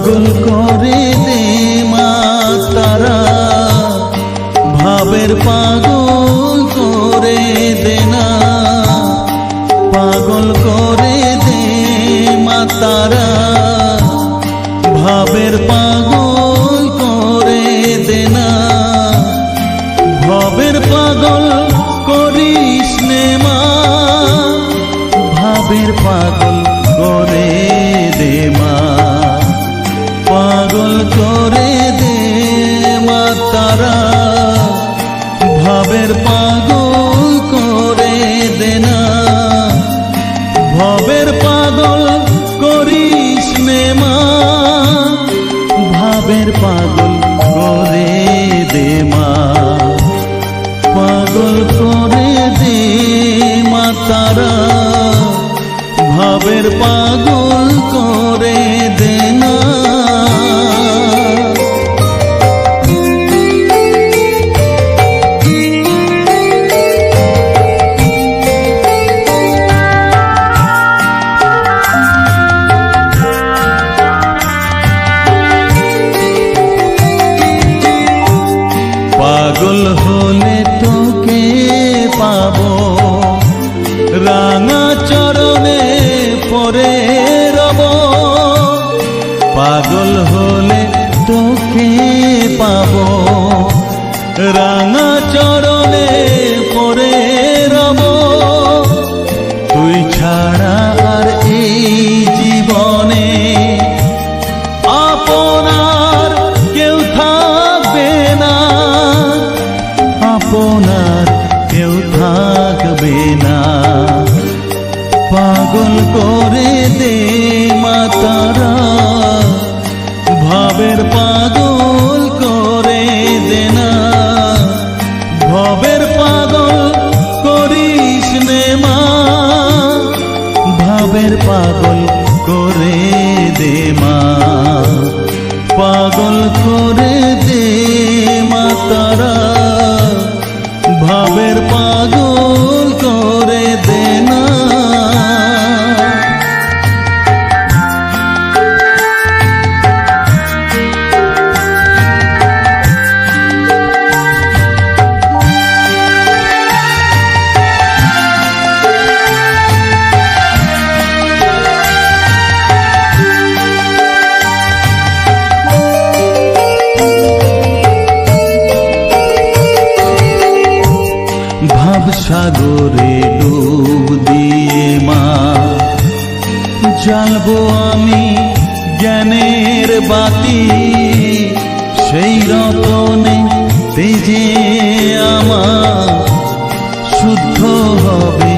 পাগল করে দে মা তারা, ভাবের পাগল করে দে না, পাগল করে দে মা তারা, ভাবের পাগল করে দে না, ভাবের পাগল করিস নে মা, ভাবের পাগল করে দে মা, পাগল করে দে মা তারা, ভাবের পাগল করে দে না, ভাবের পাগল করিস নে মা, ভাবের পাগল করে দে মা, পাগল করে দে মা তারা, ভাবের পাগল করে দে না। পাগল হলে তোকে পাবো, রাঙা চরণে পরে রব, পাগল হলে তোকে পাবো, রাঙা চরণে পরে রব, তুই ছাড়া আর এই জীবনে আপনার কেউ থাকবে না, আপনার কেউ থাকবে না, পাগল করে দে মা তারা, ভাবের পাগল করে দে না, ভাবের পাগল করিস নে মা, ভাবের পাগল করে দে মা, পাগল করে দে মা তারা, ভাবের পাগল করে দে না। ভাব সাগরে ডুব দিয়ে মা, জ্বালবো আমি জ্ঞানের বাতি, সেই রতনে তেজে আমার শুদ্ধ হবে